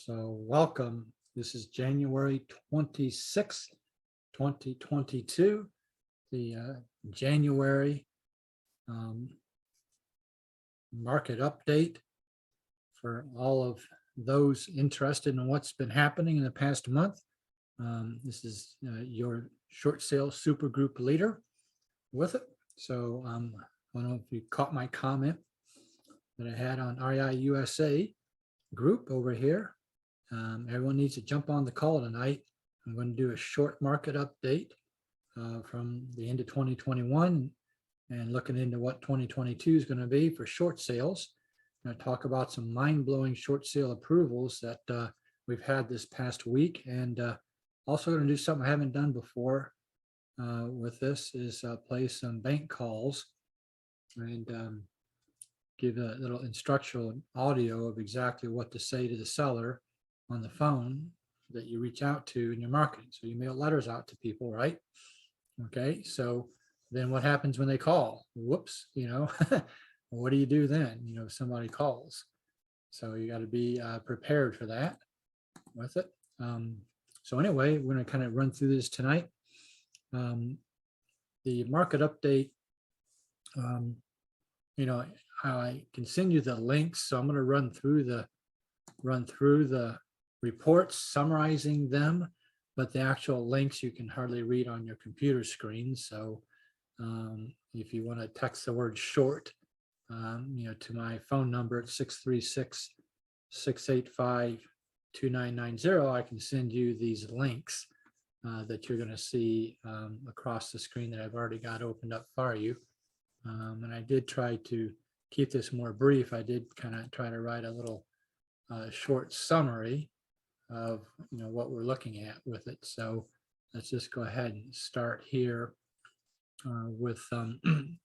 So welcome. This is January 26th, 2022, the January market update for all of those interested in what's been happening in the past month. This is your short sale super group leader with it. So I don't know if you caught my comment that I had on REI USA group over here. Everyone needs to jump on the call tonight. I'm going to do a short market update from the end of 2021 and looking into what 2022 is going to be for short sales. I'm going to talk about some mind-blowing short sale approvals that we've had this past week, and also going to do something I haven't done before with this is play some bank calls and give a little instructional audio of exactly what to say to the seller on the phone that you reach out to in your marketing. So you mail letters out to people, right? Okay, so then what happens when they call? Whoops, what do you do then? If somebody calls. So you got to be prepared for that with it. So anyway, we're going to kind of run through this tonight. The market update, I can send you the links. So I'm going to run through the reports, summarizing them, but the actual links you can hardly read on your computer screen. So if you want to text the word short, to my phone number at 636-685-2990, I can send you these links that you're going to see across the screen that I've already got opened up for you. And I did try to keep this more brief. I did kind of try to write a little short summary of what we're looking at with it. So let's just go ahead and start here with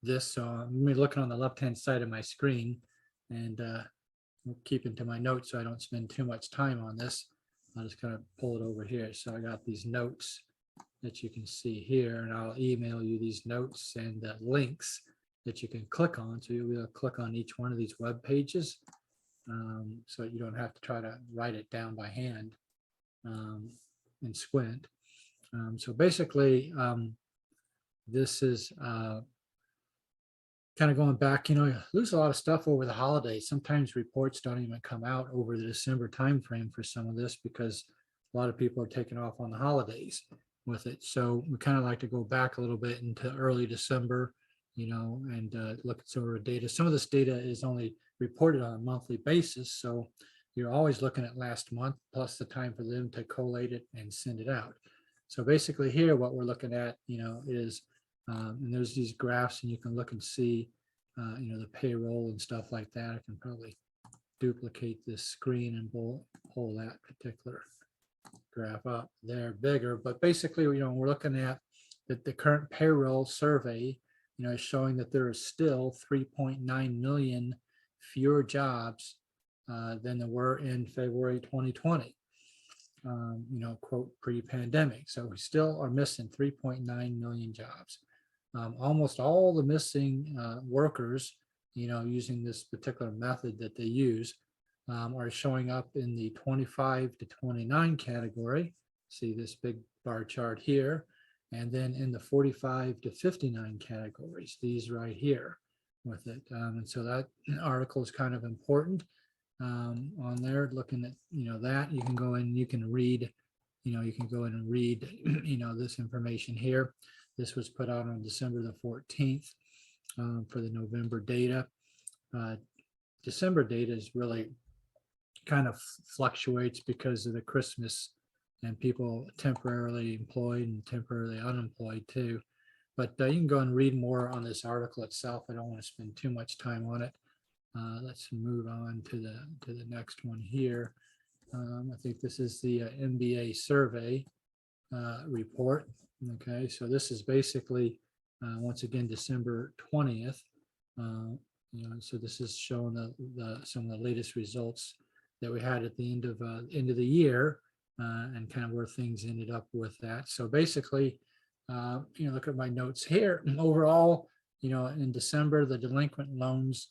this. So I'm going to be looking on the left-hand side of my screen and keeping to my notes so I don't spend too much time on this. I'll just kind of pull it over here. So I got these notes that you can see here, and I'll email you these notes and the links that you can click on. So you'll be able to click on each one of these web pages. So you don't have to try to write it down by hand and squint. So basically, this is kind of going back, you lose a lot of stuff over the holidays. Sometimes reports don't even come out over the December timeframe for some of this because a lot of people are taking off on the holidays with it. So we kind of like to go back a little bit into early December, and look at some of the data. Some of this data is only reported on a monthly basis. So you're always looking at last month plus the time for them to collate it and send it out. So basically here, what we're looking at, is, and there's these graphs and you can look and see, the payroll and stuff like that. I can probably duplicate this screen and pull that particular graph up there bigger. But basically, we're looking at that the current payroll survey, is showing that there is still 3.9 million fewer jobs than there were in February 2020, quote, pre-pandemic. So we still are missing 3.9 million jobs. Almost all the missing workers, using this particular method that they use, are showing up in the 25 to 29 category. See this big bar chart here. And then in the 45 to 59 categories, these right here with it. And so that article is kind of important on there, looking at, that you can go in, you can read, you can go in and read, this information here. This was put out on December the 14th for the November data. December data is really kind of fluctuates because of the Christmas and people temporarily employed and temporarily unemployed too. But you can go and read more on this article itself. I don't want to spend too much time on it. Let's move on to the next one here. I think this is the MBA survey report. Okay, so this is basically once again December 20th. So this is showing some of the latest results that we had at the end of the year. And kind of where things ended up with that. So basically, look at my notes here. Overall, in December, the delinquent loans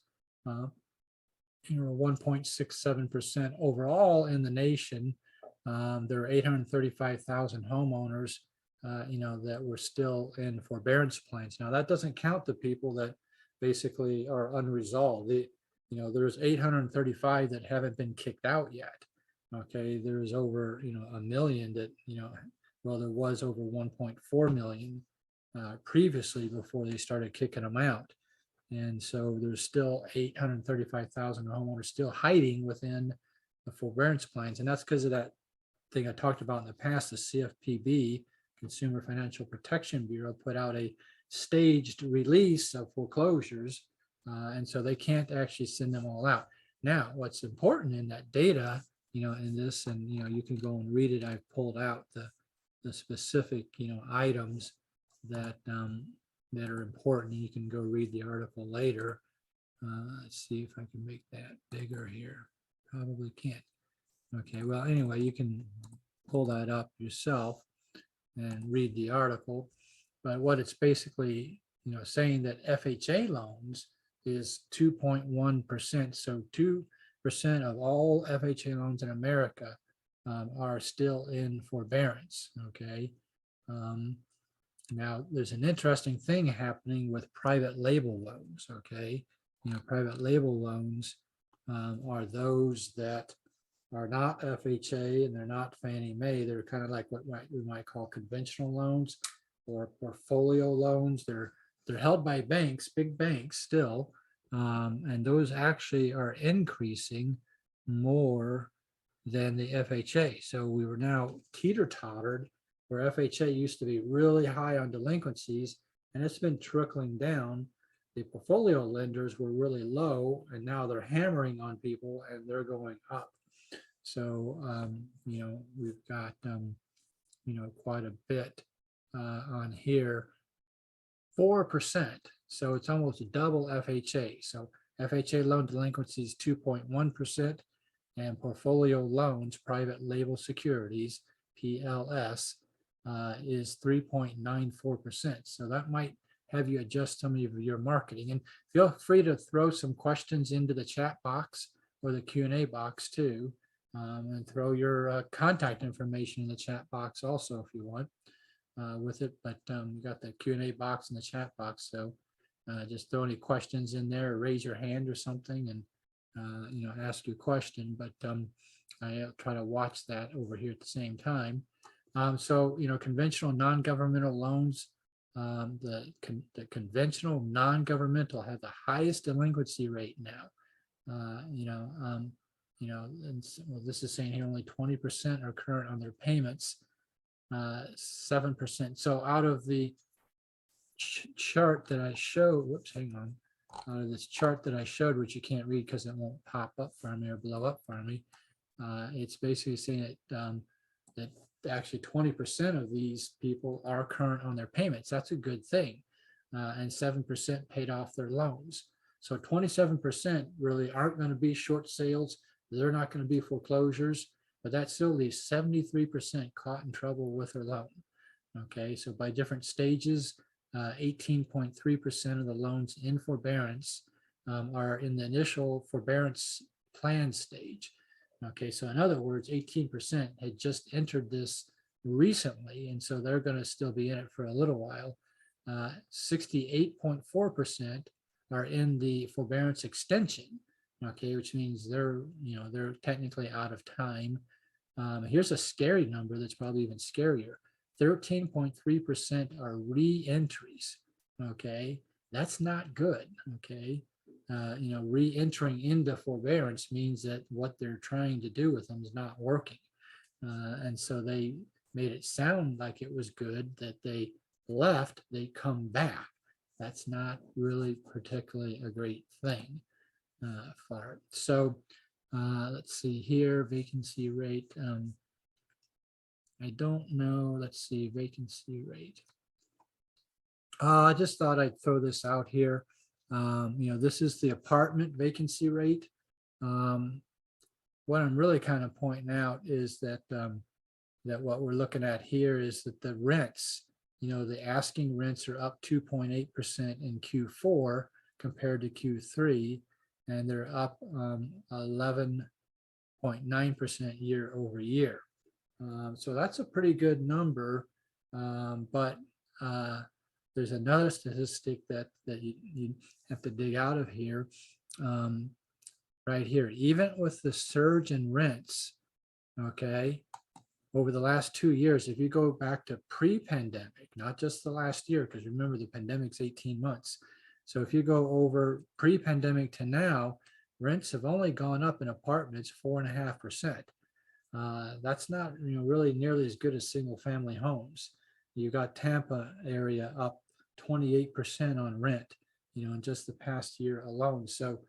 1.67% overall in the nation. There are 835,000 homeowners, that were still in forbearance plans. Now, that doesn't count the people that basically are unresolved. There's 835 that haven't been kicked out yet. Okay, there's over, a million that, well, there was over 1.4 million previously before they started kicking them out. And so there's still 835,000 homeowners still hiding within the forbearance plans. And that's because of that thing I talked about in the past. The CFPB, Consumer Financial Protection Bureau, put out a staged release of foreclosures. And so they can't actually send them all out. Now, what's important in that data, in this, and, you can go and read it. I've pulled out the specific, items that, that are important. You can go read the article later. Let's see if I can make that bigger here. Probably can't. Okay, well, anyway, you can pull that up yourself and read the article. But what it's basically, saying that FHA loans is 2.1%. So 2% of all FHA loans in America are still in forbearance. Okay. Now, there's an interesting thing happening with private label loans. Okay. Private label loans are those that are not FHA and they're not Fannie Mae. They're kind of like what we might call conventional loans or portfolio loans. They're held by banks, big banks still, and those actually are increasing more than the FHA. So we were now teeter-tottered, where FHA used to be really high on delinquencies, and it's been trickling down. The portfolio lenders were really low, and now they're hammering on people and they're going up. So, we've got, quite a bit on here, 4%. So it's almost double FHA. So FHA loan delinquency is 2.1%, and portfolio loans, private label securities, PLS, is 3.94%. So that might have you adjust some of your marketing. And feel free to throw some questions into the chat box or the Q&A box too. And throw your contact information in the chat box also if you want with it. But you got the Q&A box in the chat box. So just throw any questions in there, or raise your hand or something, and ask your question. But I'll try to watch that over here at the same time. So conventional non-governmental loans, the conventional non-governmental have the highest delinquency rate now. And well, this is saying here only 20% are current on their payments, 7%. So out of the chart that I showed, whoops, hang on, out of this chart that I showed, which you can't read because it won't pop up for me or blow up for me, it's basically saying that actually 20% of these people are current on their payments. That's a good thing. And 7% paid off their loans. So 27% really aren't going to be short sales. They're not going to be foreclosures, but that still leaves 73% caught in trouble with their loan. Okay, so by different stages, 18.3% of the loans in forbearance are in the initial forbearance plan stage. Okay, so in other words, 18% had just entered this recently, and so they're going to still be in it for a little while. 68.4% are in the forbearance extension. Okay, which means they're technically out of time. Here's a scary number that's probably even scarier. 13.3% are re-entries. Okay, that's not good. Okay, re-entering into forbearance means that what they're trying to do with them is not working. And so they made it sound like it was good that they left, they come back. That's not really particularly a great thing. For it. So let's see here, vacancy rate. I don't know. Let's see, vacancy rate. I just thought I'd throw this out here. This is the apartment vacancy rate. What I'm really kind of pointing out is that that what we're looking at here is that the rents, the asking rents are up 2.8% in Q4 compared to Q3. and they're up 11.9% year over year. So that's a pretty good number, but there's another statistic that you have to dig out of here, right here. Even with the surge in rents, okay, over the last 2 years, if you go back to pre-pandemic, not just the last year, because remember the pandemic's 18 months. So if you go over pre-pandemic to now, rents have only gone up in apartments 4.5%. That's not, really nearly as good as single family homes. You got Tampa area up 28% on rent, in just the past year alone. So,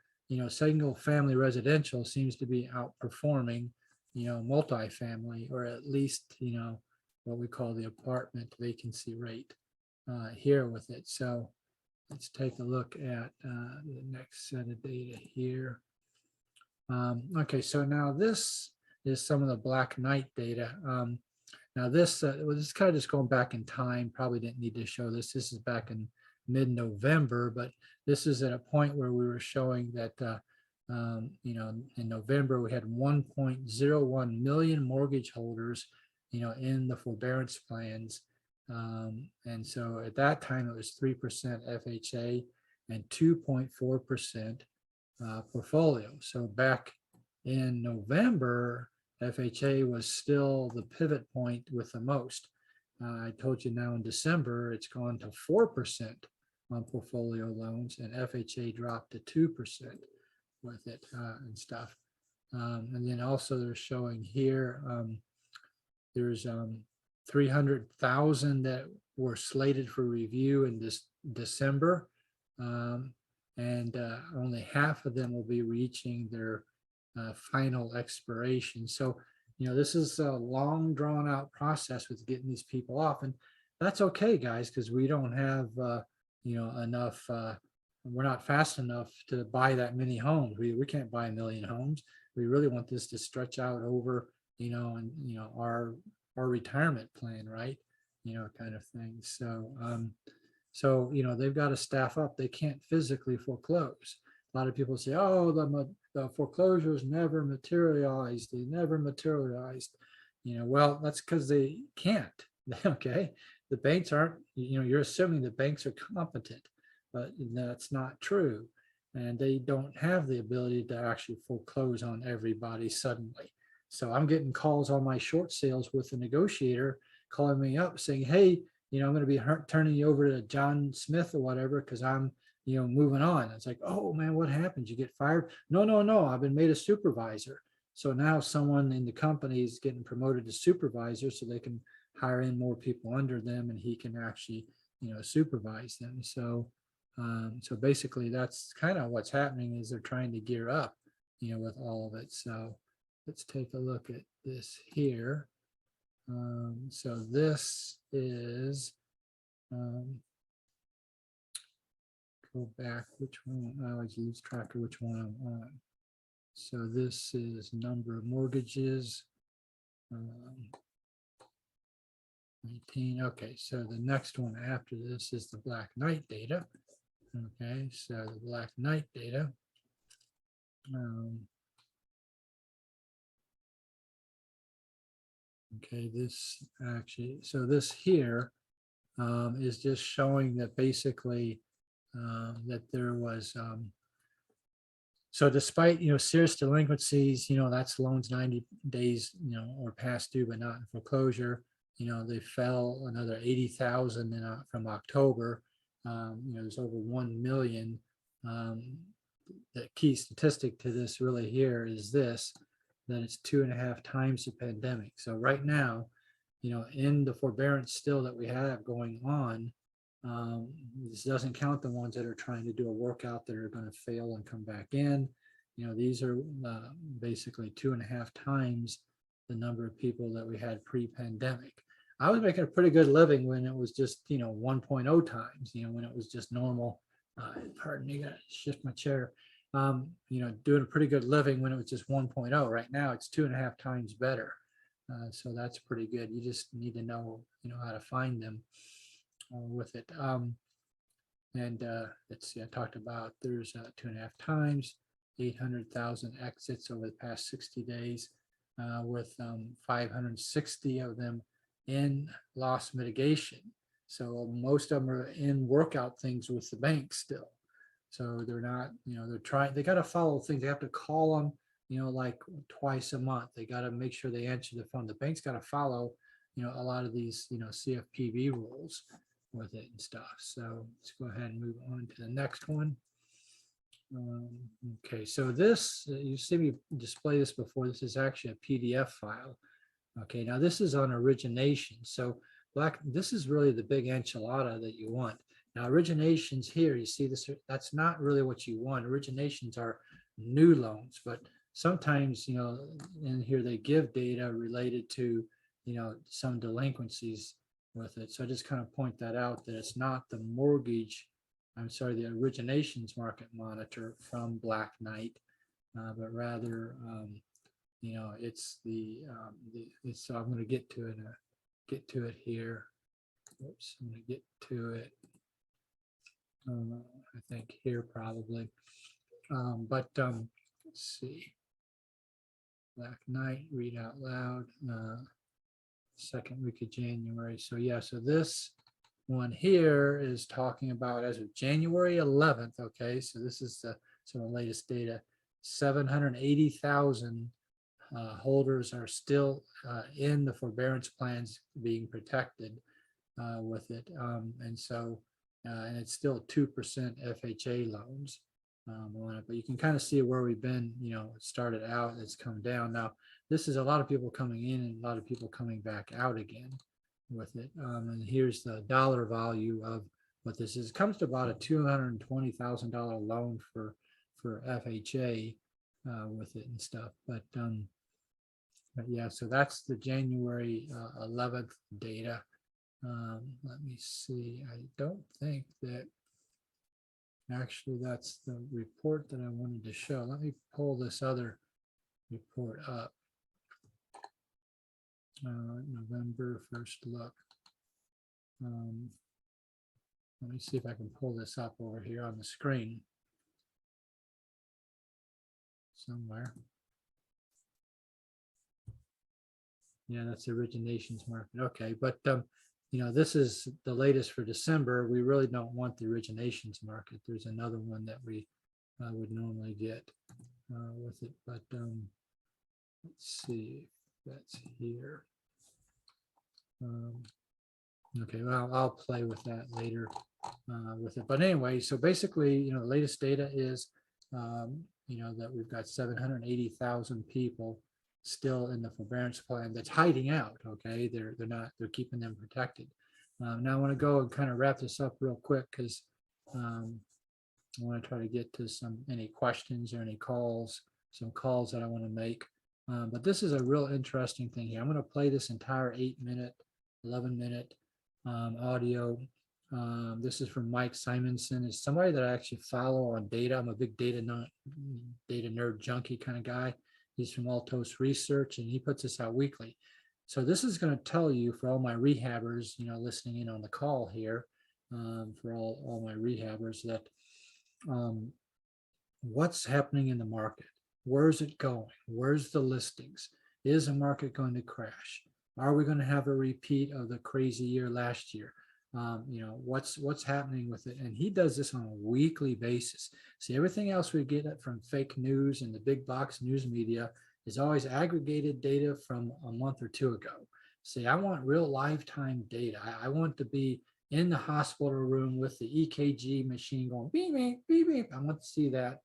single family residential seems to be outperforming, multifamily, or at least, what we call the apartment vacancy rate here with it. So let's take a look at the next set of data here. Okay, so now this is some of the Black Knight data. Now this is kind of just going back in time. Probably didn't need to show this. This is back in mid-November, but this is at a point where we were showing that, in November we had 1.01 million mortgage holders, in the forbearance plans. And so at that time it was 3% FHA and 2.4% portfolio. So back in November, FHA was still the pivot point with the most. I told you now in December, it's gone to 4% on portfolio loans, and FHA dropped to 2% with it and stuff. And then also they're showing here, there's 300,000 that were slated for review in this December. And only half of them will be reaching their final expiration. So, this is a long drawn out process with getting these people off, and that's okay, guys, because we don't have, enough, we're not fast enough to buy that many homes. We can't buy 1 million homes. We really want this to stretch out over, and, our retirement plan, right? Kind of thing. So, they've got to staff up. They can't physically foreclose. A lot of people say, oh, the foreclosures never materialized. They never materialized. Well, that's because they can't. Okay. The banks aren't, you're assuming the banks are competent, but that's not true. And they don't have the ability to actually foreclose on everybody suddenly. So I'm getting calls on my short sales with the negotiator calling me up saying, hey, I'm going to be turning you over to John Smith or whatever, because I'm, moving on. It's like, oh man, what happened? You get fired? No, I've been made a supervisor. So now someone in the company is getting promoted to supervisor so they can hire in more people under them, and he can actually, supervise them. So, so basically that's kind of what's happening, is they're trying to gear up, with all of it. So let's take a look at this here. So this is, go back, which one? I always lose track of which one I'm on. So this is number of mortgages. 19. Okay, so the next one after this is the Black Knight data. Okay, so the Black Knight data. Okay, this actually, so this here is just showing that basically that there was, so despite, serious delinquencies, that's loans 90 days, or past due, but not in foreclosure, they fell another 80,000 from October. There's over 1 million. The key statistic to this really here is this, that it's 2.5 times the pandemic. So right now, in the forbearance still that we have going on, this doesn't count the ones that are trying to do a workout that are going to fail and come back in. These are basically 2.5 times the number of people that we had pre-pandemic. I was making a pretty good living when it was just, 1.0 times, when it was just normal. Pardon me, gotta shift my chair. Doing a pretty good living when it was just 1.0. Right now it's 2.5 times better. So that's pretty good. You just need to know, how to find them with it. And let's see, I talked about there's 2.5 times. 800,000 exits over the past 60 days, with 560 of them in loss mitigation. So most of them are in workout things with the bank still. So they're not, they're trying, they got to follow things. They have to call them, like twice a month. They got to make sure they answer the phone. The bank's got to follow, a lot of these, CFPB rules with it and stuff. So let's go ahead and move on to the next one. Okay, so this, you see me display this before. This is actually a PDF file. Okay, now this is on origination. So this is really the big enchilada that you want. Now originations here, you see this, that's not really what you want. Originations are new loans, but sometimes, in here they give data related to, some delinquencies with it. So I just kind of point that out, that it's not the the originations market monitor from Black Knight, but rather, it's so I'm going to get to it here. Oops, I'm going to get to it. I think here probably, let's see. Black Knight, read out loud, second week of January. So yeah, so this one here is talking about as of January 11th. Okay, so this is some of the latest data. 780,000 holders are still in the forbearance plans being protected with it, and so and it's still 2% FHA loans on it, but you can kind of see where we've been. It started out, it's come down. Now this is a lot of people coming in and a lot of people coming back out again with it, and here's the dollar value of what this is. It comes to about a $220,000 loan for FHA with it and stuff, but yeah, so that's the January 11th data. Let me see. I don't think that actually that's the report that I wanted to show. Let me pull this other report up. November first look. Let me see if I can pull this up over here on the screen somewhere. Yeah, that's the originations market. Okay, but this is the latest for December. We really don't want the originations market. There's another one that we would normally get with it, but let's see if that's here. Okay, well, I'll play with that later with it. But anyway, so basically, the latest data is, that we've got 780,000 people still in the forbearance plan that's hiding out. Okay, they're keeping them protected. Now I want to go and kind of wrap this up real quick, because I want to try to get to any questions or any calls, some calls that I want to make. But this is a real interesting thing here. I'm going to play this entire 8-minute, 11-minute audio. This is from Mike Simonson. Is somebody that I actually follow on data. I'm a big data nerd junkie kind of guy. He's from Altos Research, and he puts this out weekly. So this is going to tell you, for all my rehabbers, listening in on the call here, for all my rehabbers, that what's happening in the market. Where's it going? Where's the listings? Is the market going to crash? Are we going to have a repeat of the crazy year last year? What's happening with it? And he does this on a weekly basis. See, everything else we get from fake news and the big box news media is always aggregated data from a month or two ago. See, I want real lifetime data. I want to be in the hospital room with the EKG machine going beep, beep, beep, beep. I want to see that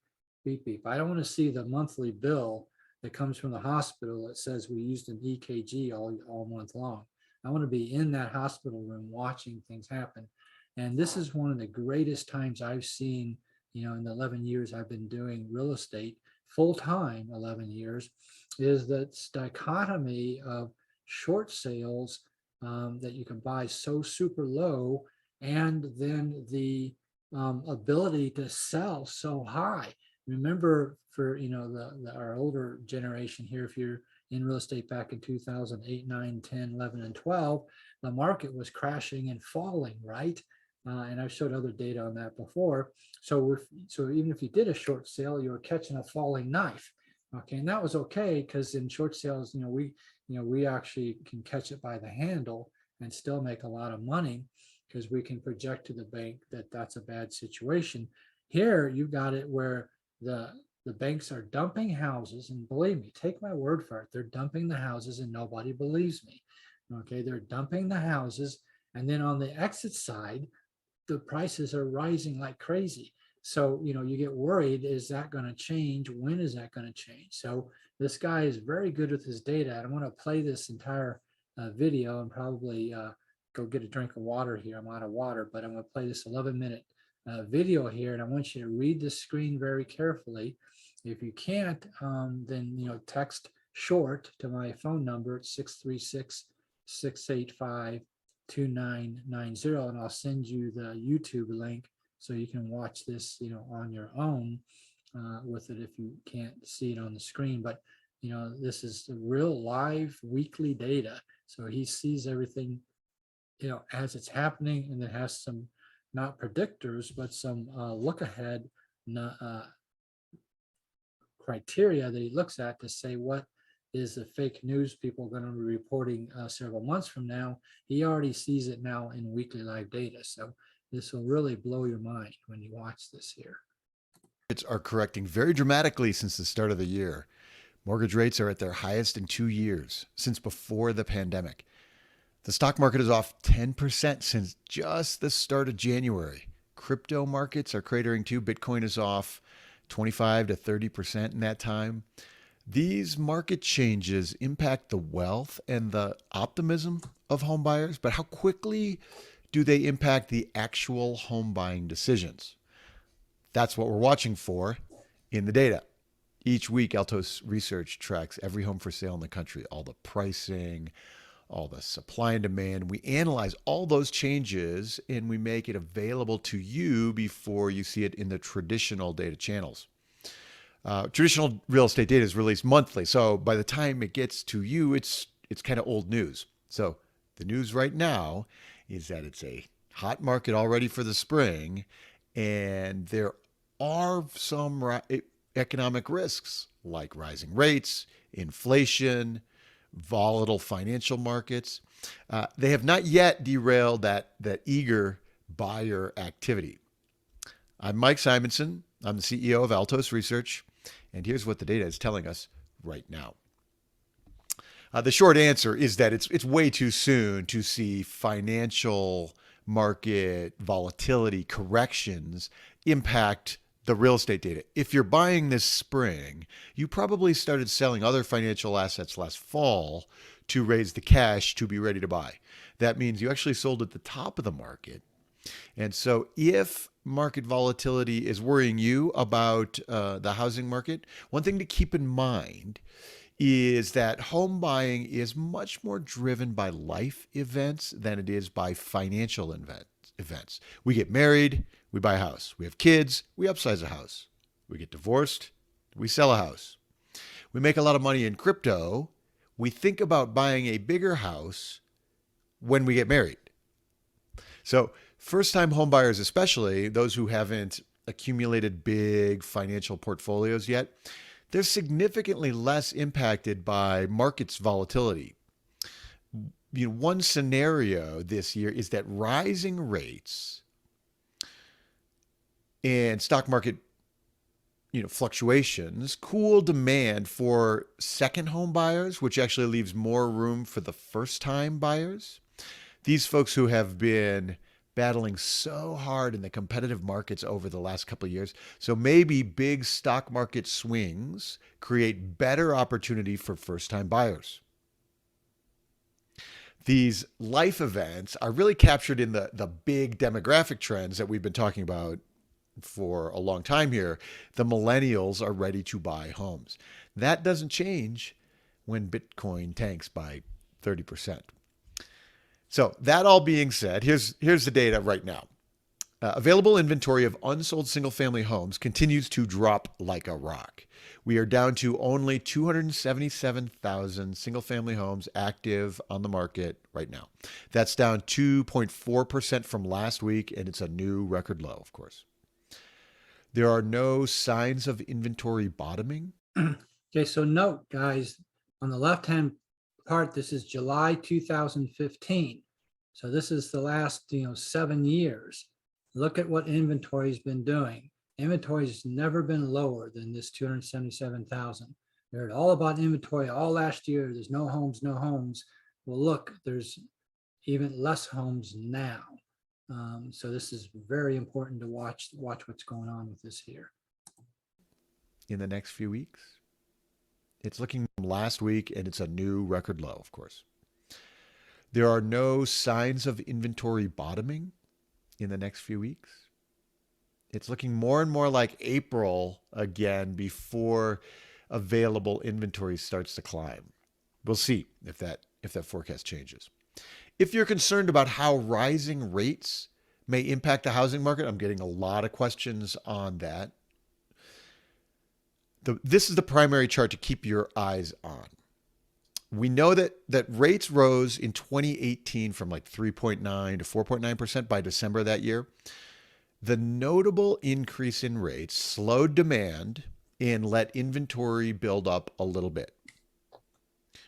beep, beep. I don't want to see the monthly bill that comes from the hospital that says we used an EKG all month long. I want to be in that hospital room watching things happen. And this is one of the greatest times I've seen, in the 11 years I've been doing real estate full-time, 11 years, is that dichotomy of short sales that you can buy so super low, and then the ability to sell so high. Remember, for our older generation here, if you're in real estate back in 2008, 9, 10, 11, and 12, the market was crashing and falling, right? And I've showed other data on that before. So even if you did a short sale, you were catching a falling knife. Okay, and that was okay because in short sales, we actually can catch it by the handle and still make a lot of money because we can project to the bank that that's a bad situation. Here, you got it where the the banks are dumping houses, and believe me, take my word for it, they're dumping the houses, and nobody believes me. Okay, they're dumping the houses, and then on the exit side, the prices are rising like crazy. So, you get worried, is that going to change? When is that going to change? So this guy is very good with his data. And I want to play this entire video and probably go get a drink of water here. I'm out of water, but I'm going to play this 11-minute video here. And I want you to read the screen very carefully. If you can't, then, text short to my phone number at 636-685 2990, and I'll send you the YouTube link so you can watch this, on your own with it if you can't see it on the screen. But this is the real live weekly data, so he sees everything, as it's happening, and it has some not predictors, but some look ahead criteria that he looks at to say what is the fake news people going to be reporting several months from now. He already sees it now in weekly live data. So this will really blow your mind when you watch this here. Rates are correcting very dramatically since the start of the year. Mortgage rates are at their highest in 2 years, since before the pandemic. The stock market is off 10% since just the start of January. Crypto markets are cratering too. Bitcoin is off 25 to 30% in that time. These market changes impact the wealth and the optimism of home buyers, but how quickly do they impact the actual home buying decisions? That's what we're watching for in the data. Each week, Altos Research tracks every home for sale in the country, all the pricing, all the supply and demand. We analyze all those changes and we make it available to you before you see it in the traditional data channels. Traditional real estate data is released monthly, so by the time it gets to you, it's kind of old news. So the news right now is that it's a hot market already for the spring, and there are some economic risks like rising rates, inflation, volatile financial markets. They have not yet derailed that eager buyer activity. I'm Mike Simonson. I'm the CEO of Altos Research, and here's what the data is telling us right now. The short answer is that it's way too soon to see financial market volatility corrections impact the real estate data. If you're buying this spring, you probably started selling other financial assets last fall to raise the cash to be ready to buy. That means you actually sold at the top of the market. And so if market volatility is worrying you about the housing market, one thing to keep in mind is that home buying is much more driven by life events than it is by financial events. We get married, we buy a house. We have kids, we upsize a house. We get divorced, we sell a house. We make a lot of money in crypto. We think about buying a bigger house when we get married. So first-time home buyers, especially those who haven't accumulated big financial portfolios yet, they're significantly less impacted by markets volatility. One scenario this year is that rising rates and stock market fluctuations cool demand for second home buyers, which actually leaves more room for the first-time buyers. These folks who have been battling so hard in the competitive markets over the last couple of years. So maybe big stock market swings create better opportunity for first-time buyers. These life events are really captured in the big demographic trends that we've been talking about for a long time here. The millennials are ready to buy homes. That doesn't change when Bitcoin tanks by 30%. So that all being said, here's the data right now. Available inventory of unsold single-family homes continues to drop like a rock. We are down to only 277,000 single-family homes active on the market right now. That's down 2.4% from last week, and it's a new record low, of course. There are no signs of inventory bottoming. Okay, so note, guys, on the left-hand part, this is July 2015. So this is the last, 7 years. Look at what inventory's been doing. Inventory's never been lower than this 277,000. We heard all about inventory all last year. There's no homes, no homes. Well, look, there's even less homes now. So this is very important to watch what's going on with this here. In the next few weeks, it's looking last week, and it's a new record low, of course. There are no signs of inventory bottoming in the next few weeks. It's looking more and more like April again before available inventory starts to climb. We'll see if that forecast changes. If you're concerned about how rising rates may impact the housing market, I'm getting a lot of questions on that. This is the primary chart to keep your eyes on. We know that rates rose in 2018 from like 3.9 to 4.9% by December of that year. The notable increase in rates slowed demand and let inventory build up a little bit.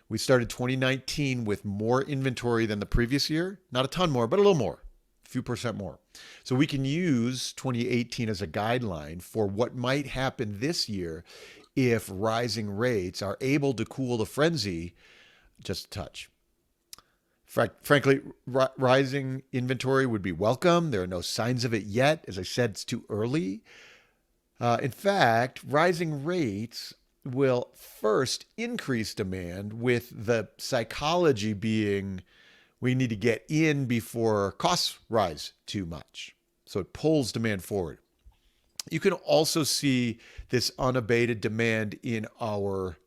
We started 2019 with more inventory than the previous year. Not a ton more, but a little more, a few percent more. So we can use 2018 as a guideline for what might happen this year if rising rates are able to cool the frenzy just a touch. Frankly, rising inventory would be welcome. There are no signs of it yet. As I said, it's too early. In fact, rising rates will first increase demand, with the psychology being we need to get in before costs rise too much. So it pulls demand forward. You can also see this unabated demand in our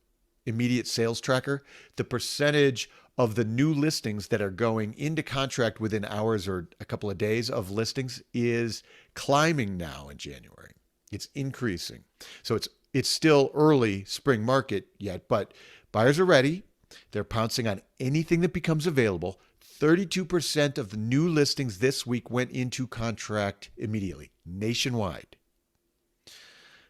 immediate sales tracker. The percentage of the new listings that are going into contract within hours or a couple of days of listings is climbing now in January. It's increasing. So it's still early spring market yet, but buyers are ready. They're pouncing on anything that becomes available. 32% of the new listings this week went into contract immediately, nationwide.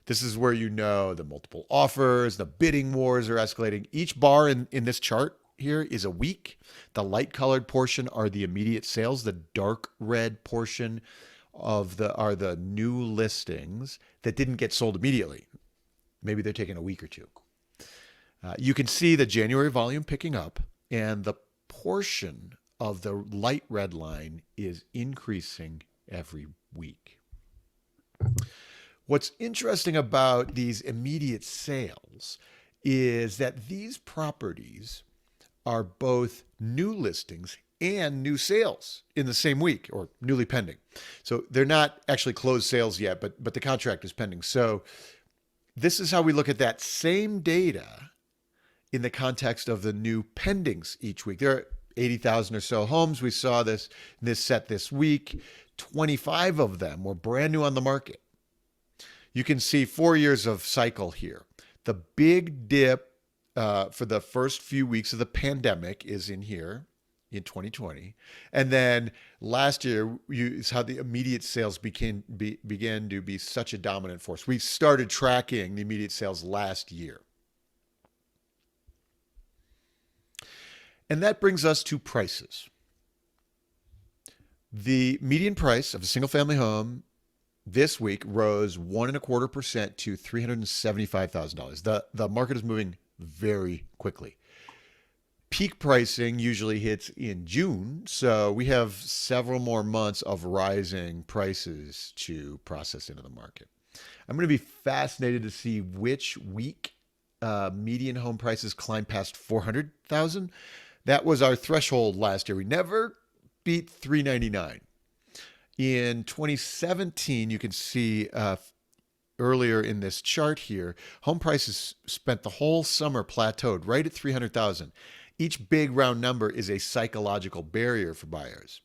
This is where the multiple offers, the bidding wars are escalating. Each bar in this chart here is a week. The light colored portion are the immediate sales. The dark red portion are the new listings that didn't get sold immediately. Maybe they're taking a week or two. You can see the January volume picking up, and the portion of the light red line is increasing every week. What's interesting about these immediate sales is that these properties are both new listings and new sales in the same week, or newly pending. So they're not actually closed sales yet, but the contract is pending. So this is how we look at that same data in the context of the new pendings each week. There are 80,000 or so homes. We saw this set this week. 25 of them were brand new on the market. You can see 4 years of cycle here. The big dip for the first few weeks of the pandemic is in here in 2020. And then last year is how the immediate sales began to be such a dominant force. We started tracking the immediate sales last year. And that brings us to prices. The median price of a single family home this week rose 1.25% to $375,000. The market is moving very quickly. Peak pricing usually hits in June, so we have several more months of rising prices to process into the market. I'm going to be fascinated to see which week median home prices climb past $400,000. That was our threshold last year. We never beat $399,000. In 2017, you can see earlier in this chart here, home prices spent the whole summer plateaued right at $300,000. Each big round number is a psychological barrier for buyers.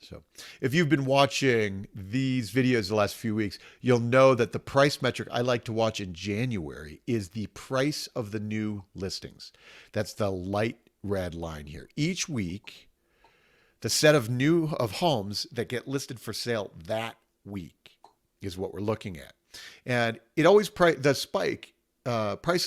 So if you've been watching these videos the last few weeks, you'll know that the price metric I like to watch in January is the price of the new listings. That's the light red line here. Each week, the set of homes that get listed for sale that week is what we're looking at. And it always prices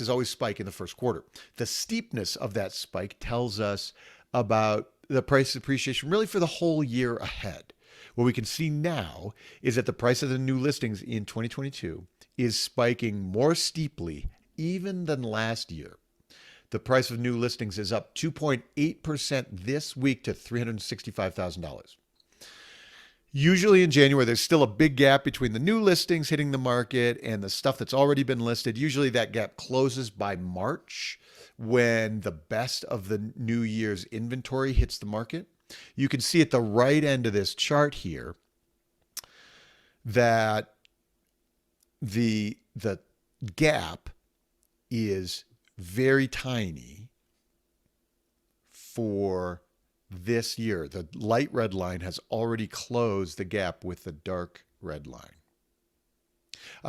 always spike in the first quarter. The steepness of that spike tells us about the price appreciation really for the whole year ahead. What we can see now is that the price of the new listings in 2022 is spiking more steeply even than last year. The price of new listings is up 2.8% this week to $365,000. Usually in January, there's still a big gap between the new listings hitting the market and the stuff that's already been listed. Usually that gap closes by March when the best of the new year's inventory hits the market. You can see at the right end of this chart here that the gap is very tiny for this year. The light red line has already closed the gap with the dark red line.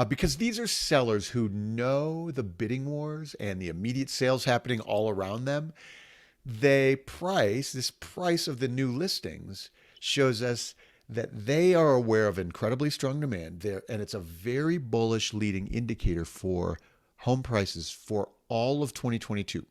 Because these are sellers who know the bidding wars and the immediate sales happening all around them, this price of the new listings shows us that they are aware of incredibly strong demand there, and it's a very bullish leading indicator for home prices for all of 2022.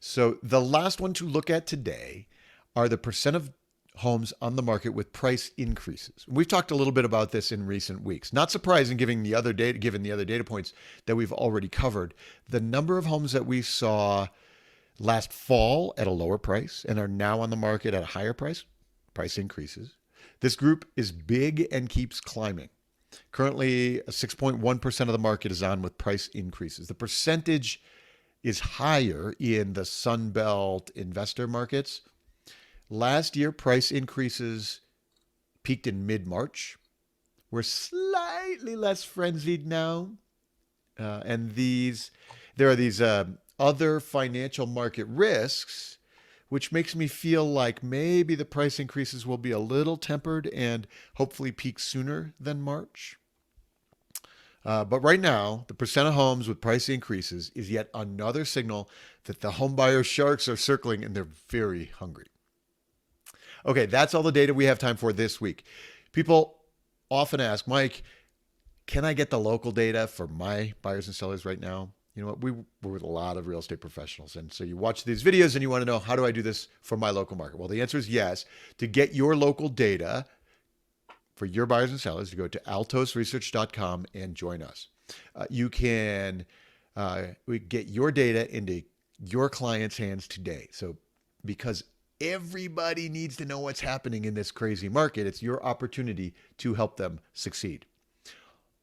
So the last one to look at today are the percent of homes on the market with price increases. We've talked a little bit about this in recent weeks. Not surprising given the other data points that we've already covered. The number of homes that we saw last fall at a lower price and are now on the market at a higher price increases. This group is big and keeps climbing. Currently, 6.1% of the market is on with price increases. The percentage is higher in the Sun Belt investor markets. Last year, price increases peaked in mid-March. We're slightly less frenzied now. And there are these other financial market risks, which makes me feel like maybe the price increases will be a little tempered and hopefully peak sooner than March. But right now, the percent of homes with price increases is yet another signal that the home buyer sharks are circling and they're very hungry. Okay, that's all the data we have time for this week. People often ask, Mike, can I get the local data for my buyers and sellers right now? You know what? We're with a lot of real estate professionals. And so you watch these videos and you want to know, how do I do this for my local market? Well, the answer is yes. To get your local data for your buyers and sellers, you go to altosresearch.com and join us. You can get your data into your clients' hands today. So because everybody needs to know what's happening in this crazy market, it's your opportunity to help them succeed.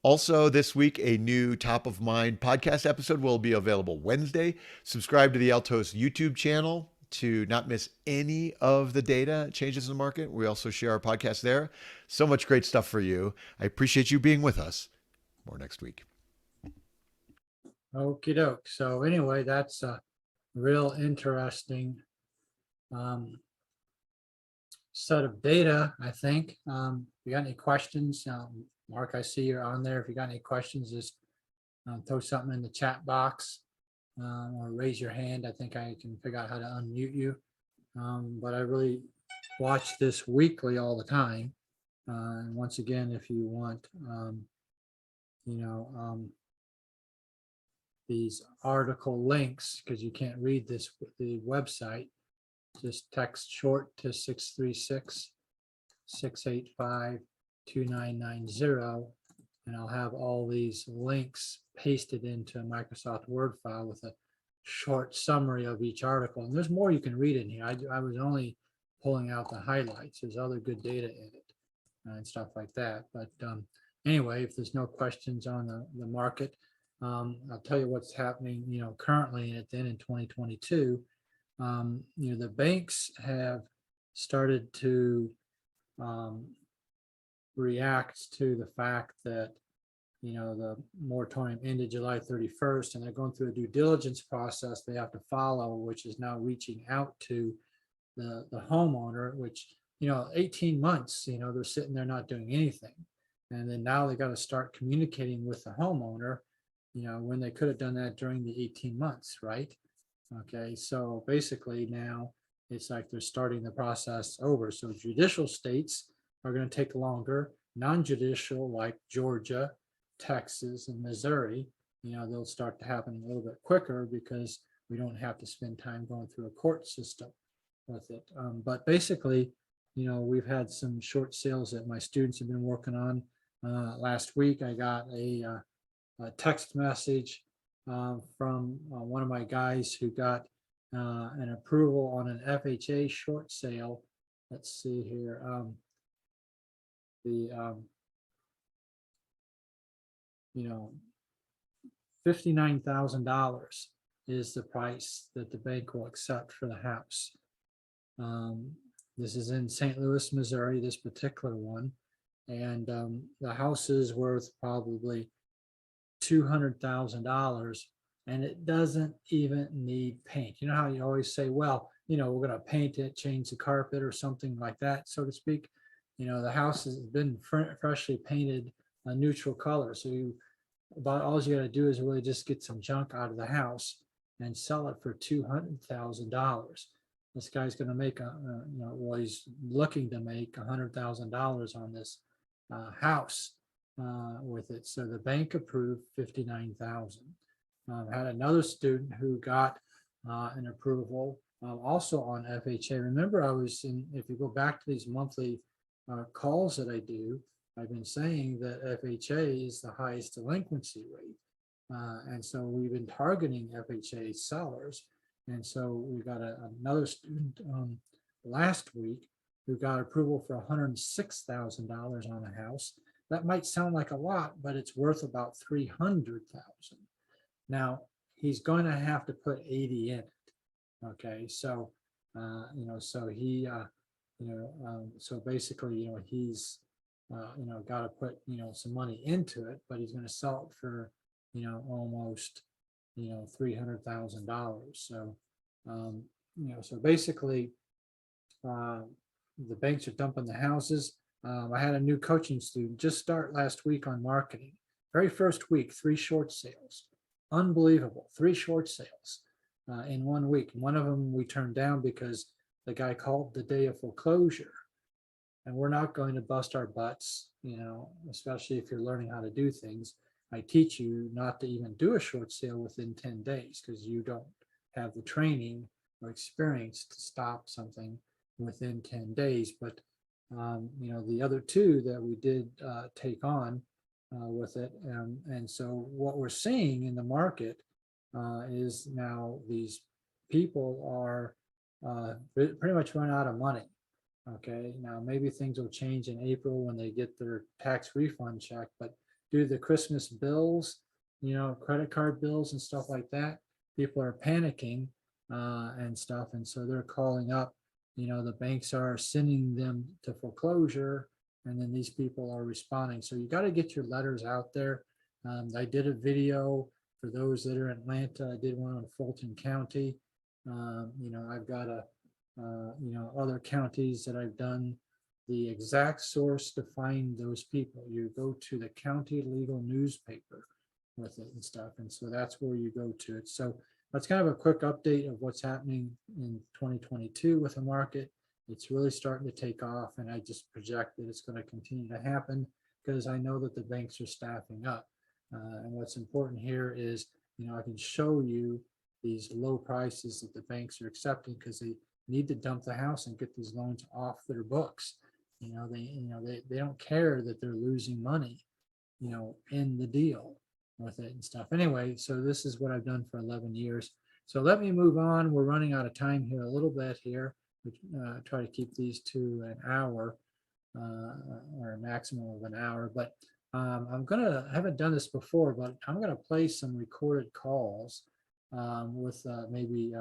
Also, this week, a new Top of Mind podcast episode will be available Wednesday. Subscribe to the Altos YouTube channel to not miss any of the data changes in the market. We also share our podcast there. So much great stuff for you. I appreciate you being with us. More next week. Okie doke. So anyway, that's a real interesting set of data, I think. If you got any questions, Mark, I see you're on there. If you got any questions, just throw something in the chat box or raise your hand. I think I can figure out how to unmute you. But I really watch this weekly all the time. And once again, if you want, these article links, because you can't read this with the website, just text short to 636-685-2990, and I'll have all these links pasted into a Microsoft Word file with a short summary of each article. And there's more you can read in here. I was only pulling out the highlights. There's other good data in it and stuff like that. But anyway, if there's no questions on the market, I'll tell you what's happening, currently and then in 2022. The banks have started to react to the fact that, the moratorium ended July 31st, and they're going through a due diligence process they have to follow, which is now reaching out to the homeowner, which, 18 months, they're sitting there not doing anything. And then now they got to start communicating with the homeowner, when they could have done that during the 18 months, right? Okay, so basically now it's like they're starting the process over. So judicial states are going to take longer. Non-judicial, like Georgia, Texas, and Missouri, they'll start to happen a little bit quicker because we don't have to spend time going through a court system with it. But basically, we've had some short sales that my students have been working on. Last week, I got a text message from one of my guys who got an approval on an FHA short sale. Let's see here. $59,000 is the price that the bank will accept for the house. This is in St. Louis, Missouri, this particular one. And the house is worth probably $200,000, and it doesn't even need paint. You know how you always say, well, we're going to paint it, change the carpet or something like that, so to speak. The house has been freshly painted a neutral color. So about all you got to do is really just get some junk out of the house and sell it for $200,000. This guy's going to make well, he's looking to make $100,000 on this house with it. So the bank approved $59,000. Had another student who got an approval also on FHA. Remember, if you go back to these monthly calls that I do, I've been saying that FHA is the highest delinquency rate. And so we've been targeting FHA sellers. And so we got another student last week who got approval for $106,000 on a house. That might sound like a lot, but it's worth about $300,000. Now he's going to have to put 80 in it. Okay, so so he, so basically, he's, got to put, some money into it, but he's going to sell it for, almost, $300,000. So, so basically, the banks are dumping the houses. I had a new coaching student just start last week on marketing. Very first week, 3 short sales. Unbelievable, 3 short sales in 1 week. One of them we turned down because the guy called the day of foreclosure. And we're not going to bust our butts, especially if you're learning how to do things. I teach you not to even do a short sale within 10 days because you don't have the training or experience to stop something within 10 days. But, the other 2 that we did take on with it. And so what we're seeing in the market is now these people are pretty much run out of money. Okay, now maybe things will change in April when they get their tax refund check, but due to the Christmas bills, credit card bills and stuff like that, people are panicking and stuff. And so they're calling up, the banks are sending them to foreclosure, and then these people are responding. So you got to get your letters out there. I did a video for those that are in Atlanta. I did one on Fulton County. I've got other counties that I've done the exact source to find those people. You go to the county legal newspaper with it and stuff. And so that's where you go to it. So that's kind of a quick update of what's happening in 2022 with the market. It's really starting to take off, and I just project that it's going to continue to happen because I know that the banks are staffing up. And what's important here is, I can show you these low prices that the banks are accepting because they need to dump the house and get these loans off their books. They don't care that they're losing money, in the deal with it and stuff. Anyway, so this is what I've done for 11 years. So let me move on. We're running out of time here a little bit here. We try to keep these to an hour or a maximum of an hour. But I haven't done this before, but I'm gonna play some recorded calls with maybe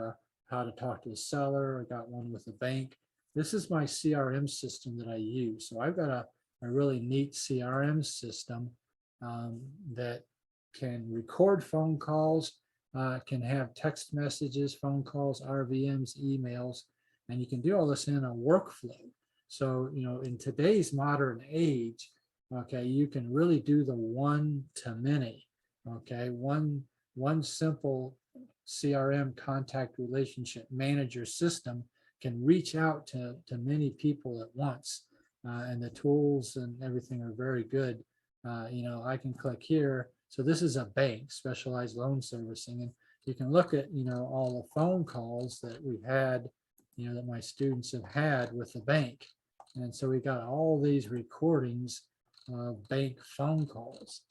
how to talk to a seller. I got one with a bank. This is my CRM system that I use. So I've got a really neat CRM system that can record phone calls, can have text messages, phone calls, RVMs, emails, And you can do all this in a workflow. So, in today's modern age, okay, you can really do the one to many, okay, one simple CRM contact relationship manager system can reach out to many people at once. And the tools and everything are very good. I can click here. So this is a bank, specialized loan servicing, and you can look at, all the phone calls that we've had, that my students have had with the bank. And so we got all these recordings of bank phone calls.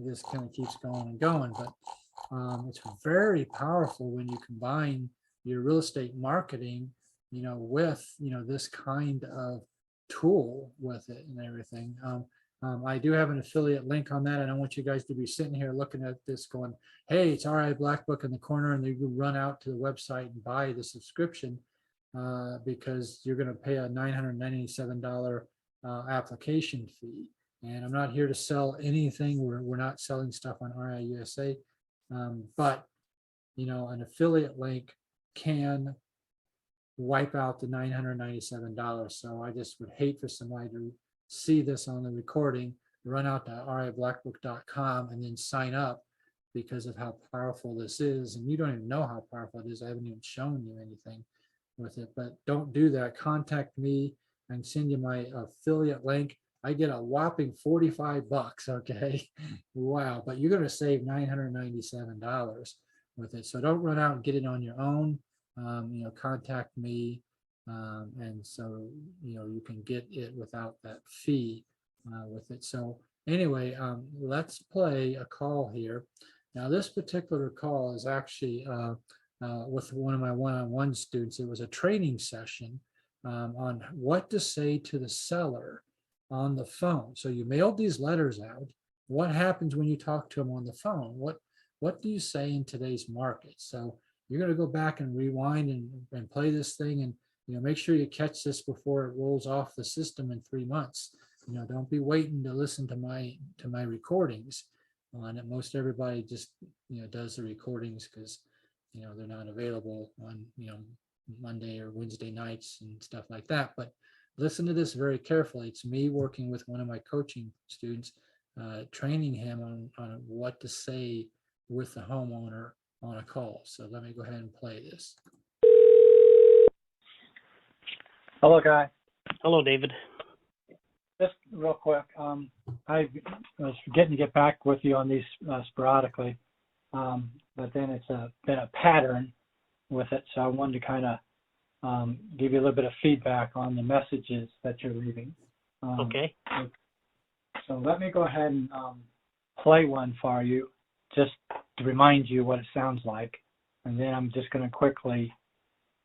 This kind of keeps going and going, but it's very powerful when you combine your real estate marketing, with, this kind of tool with it and everything. I do have an affiliate link on that. I don't want you guys to be sitting here looking at this going, hey, it's REI Black Book in the corner, and you run out to the website and buy the subscription because you're going to pay a $997 application fee. And I'm not here to sell anything. We're not selling stuff on REI USA. But, an affiliate link can wipe out the $997. So I just would hate for somebody to see this on the recording, run out to reiblackbook.com and then sign up because of how powerful this is. And you don't even know how powerful it is. I haven't even shown you anything with it, but don't do that. Contact me. I can send you my affiliate link. I get a whopping $45. Okay. Wow. But you're going to save $997 with it. So don't run out and get it on your own. Contact me. And so, you can get it without that fee with it. So anyway, let's play a call here. Now, this particular call is actually with one of my one-on-one students. It was a training session on what to say to the seller on the phone. So you mailed these letters out. What happens when you talk to them on the phone? What do you say in today's market? So you're going to go back and rewind and play this thing, and make sure you catch this before it rolls off the system in 3 months. Don't be waiting to listen to my recordings on it. Most everybody just does the recordings because they're not available on Monday or Wednesday nights and stuff like that. But listen to this very carefully. It's me working with one of my coaching students, training him on what to say with the homeowner on a call. So let me go ahead and play this. Hello, Guy. Hello, David. Just real quick, I was forgetting to get back with you on these sporadically, but then it's been a pattern with it, so I wanted to kind of give you a little bit of feedback on the messages that you're leaving. Okay. So let me go ahead and play one for you, just to remind you what it sounds like, and then I'm just going to quickly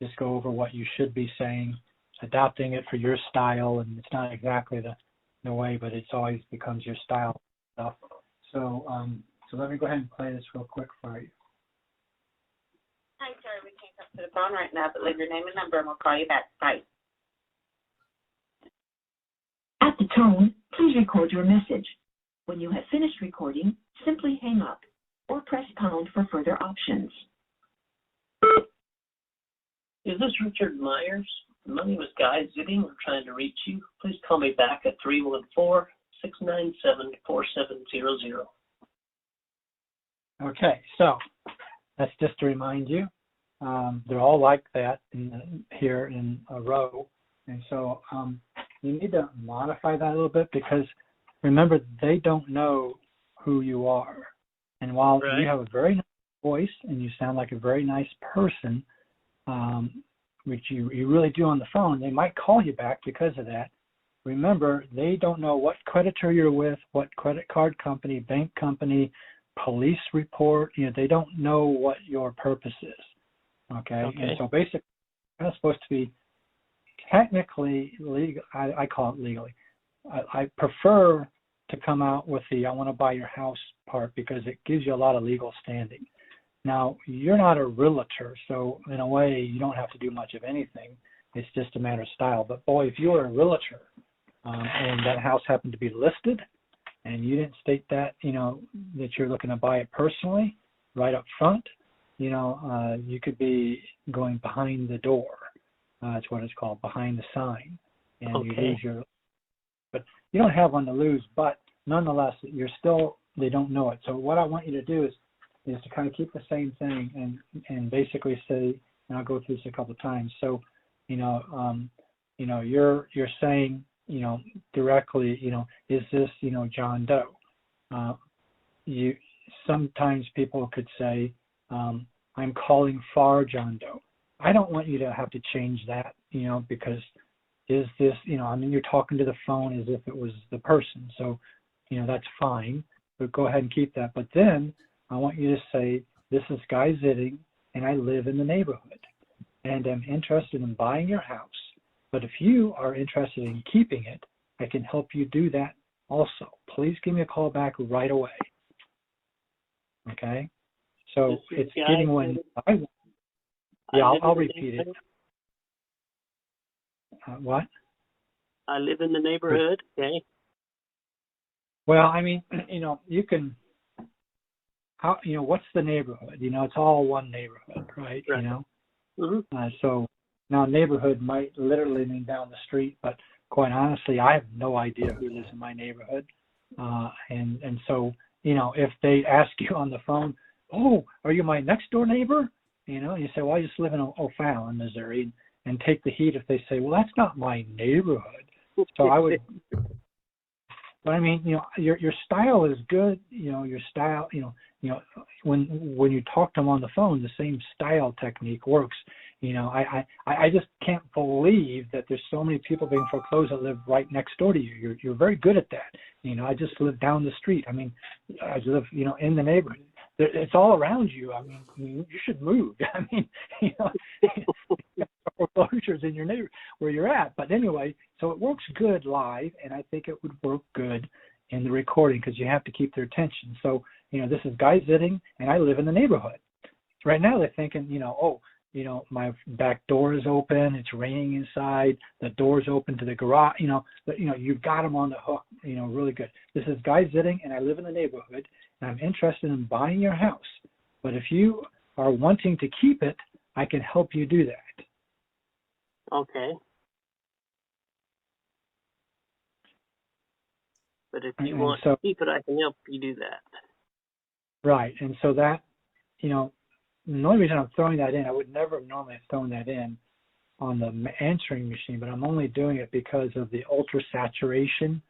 just go over what you should be saying, adapting it for your style, and it's not exactly the way, but it's always becomes your style stuff. So let me go ahead and play this real quick for you. Hi, sorry, we can't come to the phone right now, but leave your name and number and we'll call you back. Bye. At the tone, please record your message. When you have finished recording, simply hang up or press pound for further options. Is this Richard Myers? My name is Guy Zitting. I'm trying to reach you. Please call me back at 314-697-4700. Okay, so that's just to remind you. They're all like that here in a row. And so you need to modify that a little bit because remember, they don't know who you are. And while you have a very nice voice and you sound like a very nice person, which you really do on the phone, they might call you back because of that. Remember, they don't know what creditor you're with, what credit card company, bank company, police report. They don't know what your purpose is. Okay. And so basically, it's supposed to be technically legal. I call it legally. I prefer to come out with the I want to buy your house part because it gives you a lot of legal standing. Now, you're not a realtor, so in a way, you don't have to do much of anything. It's just a matter of style. But boy, if you were a realtor and that house happened to be listed and you didn't state that, that you're looking to buy it personally right up front, you could be going behind the door. That's what it's called, behind the sign. And you Okay. lose your, but you don't have one to lose, but nonetheless, they don't know it. So what I want you to do is to kind of keep the same thing and basically say, and I'll go through this a couple of times. So, you're saying, directly, is this, John Doe? Sometimes people could say, I'm calling for John Doe. I don't want you to have to change that, because is this, you're talking to the phone as if it was the person. So, that's fine, but go ahead and keep that. But then I want you to say, this is Guy Zitting, and I live in the neighborhood, and I'm interested in buying your house. But if you are interested in keeping it, I can help you do that also. Please give me a call back right away. Okay? So it's getting when I want. Yeah, I'll repeat it. What? I live in the neighborhood. Okay. Well, you can. How what's the neighborhood? It's all one neighborhood, right? Right. Mm-hmm. So now neighborhood might literally mean down the street, but quite honestly, I have no idea who lives in my neighborhood. And so if they ask you on the phone, oh, are you my next door neighbor? You say, well, I just live in O'Fallon, Missouri, and take the heat if they say, well, that's not my neighborhood. So I would. But your style is good. Your style. When you talk to them on the phone, the same style technique works. I just can't believe that there's so many people being foreclosed that live right next door to you. You're very good at that. I just live down the street. I live, in the neighborhood. It's all around you. You should move. Foreclosures in your neighborhood where you're at. But anyway, so it works good live, and I think it would work good in the recording because you have to keep their attention. So, this is Guy Zitting, and I live in the neighborhood. Right now they're thinking, my back door is open, it's raining inside, the door's open to the garage, you've got them on the hook, really good. This is Guy Zitting, and I live in the neighborhood, and I'm interested in buying your house. But if you are wanting to keep it, I can help you do that. Okay. But if you want to keep it, I can help you do that. Right. And so that, the only reason I'm throwing that in, I would never have normally thrown that in on the answering machine, but I'm only doing it because of the ultra saturation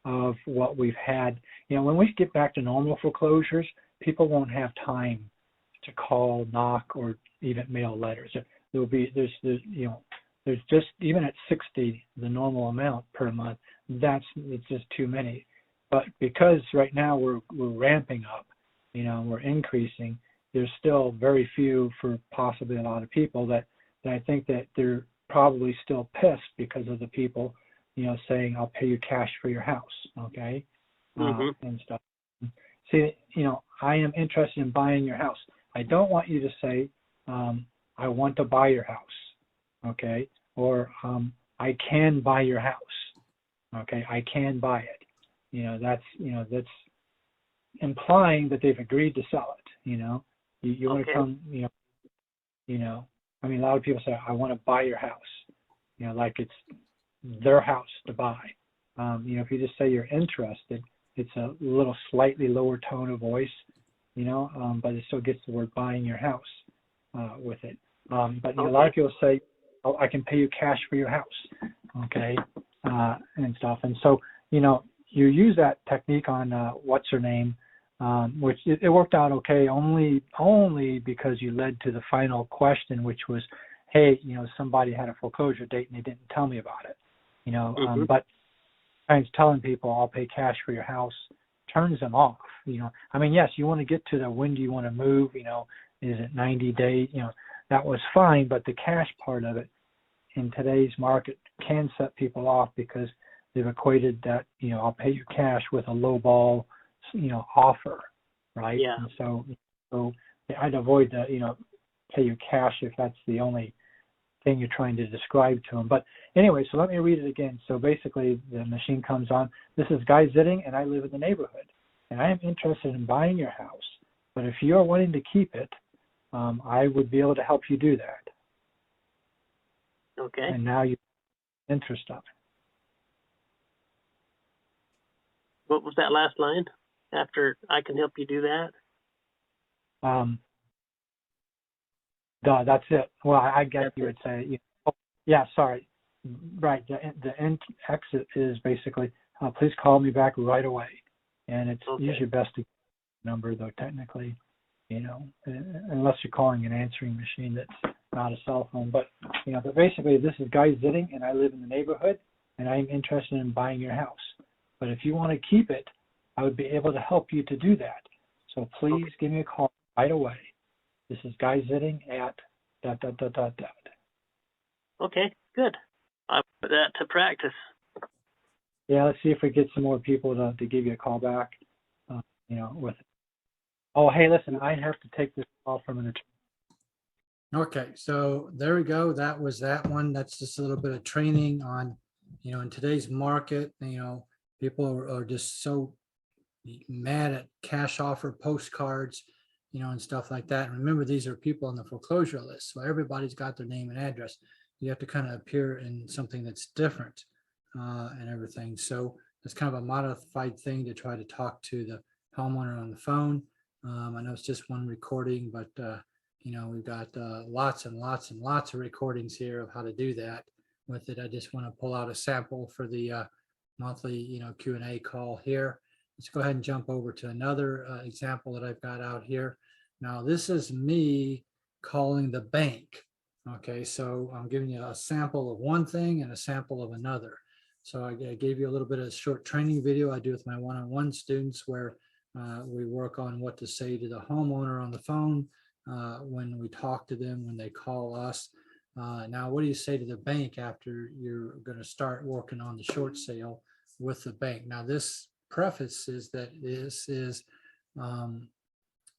of what we've had. When we get back to normal foreclosures, people won't have time to call, knock, or even mail letters. There's just, even at 60, the normal amount per month, it's just too many. But because right now we're ramping up, we're increasing, there's still very few for possibly a lot of people that I think that they're probably still pissed because of the people, saying, I'll pay you cash for your house, okay? Mm-hmm. And stuff. See, I am interested in buying your house. I don't want you to say, I want to buy your house. Okay, or I can buy your house. Okay, I can buy it. That's implying that they've agreed to sell it. You want to come. A lot of people say, I want to buy your house. Like it's their house to buy. If you just say you're interested, it's a little slightly lower tone of voice. But it still gets the word buying your house with it. But a lot of people say, oh, I can pay you cash for your house, okay, and stuff. And so, you use that technique on what's her name, which it worked out okay, only because you led to the final question, which was, hey, somebody had a foreclosure date and they didn't tell me about it, Mm-hmm. But telling people I'll pay cash for your house turns them off, Yes, you want to get to the when do you want to move, is it 90 days, that was fine, but the cash part of it in today's market can set people off because they've equated that, I'll pay you cash with a low ball, offer, right? Yeah. And so I'd avoid the, pay you cash if that's the only thing you're trying to describe to them. But anyway, so let me read it again. So basically the machine comes on. This is Guy Zitting, and I live in the neighborhood, and I am interested in buying your house. But if you are wanting to keep it, I would be able to help you do that. Okay. And now you interest of it. What was that last line? After I can help you do that? That's it. Well, I guess That's you it. would say, yeah, sorry. Right. The end exit is basically, please call me back right away. And it's Okay. usually best to get a number, though, technically, unless you're calling an answering machine that's not a cell phone. But, but basically, this is Guy Zitting, and I live in the neighborhood, and I'm interested in buying your house. But if you want to keep it, I would be able to help you to do that. So please give me a call right away. This is Guy Zitting at ... Okay, good. I'll put that to practice. Yeah, let's see if we get some more people to give you a call back, with it. Oh, hey, listen, I have to take this call from an attorney. Okay, so there we go. That was that one. That's just a little bit of training on, in today's market, people are just so mad at cash offer postcards, and stuff like that. And remember, these are people on the foreclosure list. So everybody's got their name and address. You have to kind of appear in something that's different and everything. So it's kind of a modified thing to try to talk to the homeowner on the phone. I know it's just one recording, but we've got lots and lots and lots of recordings here of how to do that with it. I just want to pull out a sample for the monthly, Q&A call here. Let's go ahead and jump over to another example that I've got out here. Now, this is me calling the bank. Okay, so I'm giving you a sample of one thing and a sample of another. So I gave you a little bit of short training video I do with my one-on-one students where we work on what to say to the homeowner on the phone when we talk to them, when they call us. Now, what do you say to the bank after you're going to start working on the short sale with the bank? Now, this preface is that this is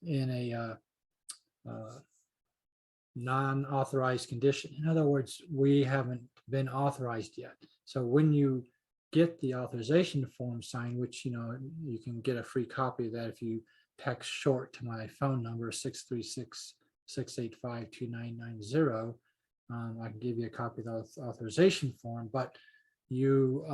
in a non-authorized condition. In other words, we haven't been authorized yet. So when you get the authorization form signed, which you can get a free copy of that if you text short to my phone number 636-685-2990. I can give you a copy of the authorization form, but you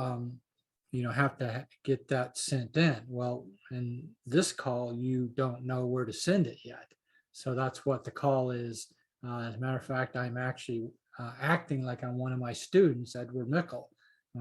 have to get that sent in. Well, in this call, you don't know where to send it yet. So that's what the call is. As a matter of fact, I'm actually acting like I'm one of my students, Edward Mickle.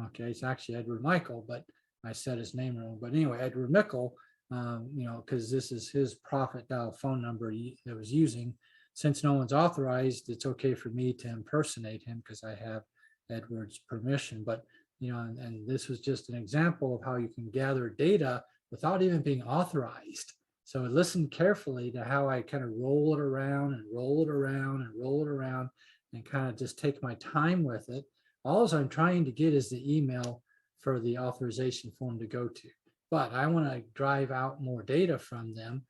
Okay, it's actually Edward Michael, but I said his name wrong. But anyway, Edward Mickle, because this is his profit dial phone number that was using. Since no one's authorized, it's okay for me to impersonate him because I have Edward's permission. But and this was just an example of how you can gather data without even being authorized. So listen carefully to how I kind of roll it around and roll it around and roll it around and kind of just take my time with it. All I'm trying to get is the email for the authorization form to go to. But I want to drive out more data from them,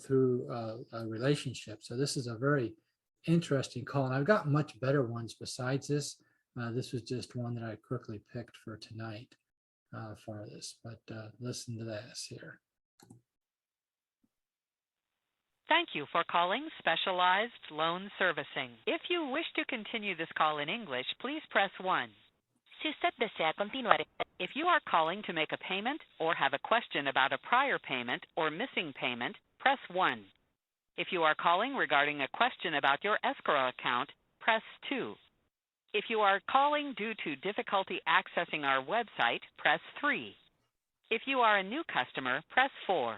through a relationship. So this is a very interesting call. And I've got much better ones besides this. This was just one that I quickly picked for tonight for this. But listen to this here. Thank you for calling Specialized Loan Servicing. If you wish to continue this call in English, please press 1. Si usted desea continuar, If you are calling to make a payment or have a question about a prior payment or missing payment, press 1. If you are calling regarding a question about your escrow account, press 2. If you are calling due to difficulty accessing our website, press 3. If you are a new customer, press 4.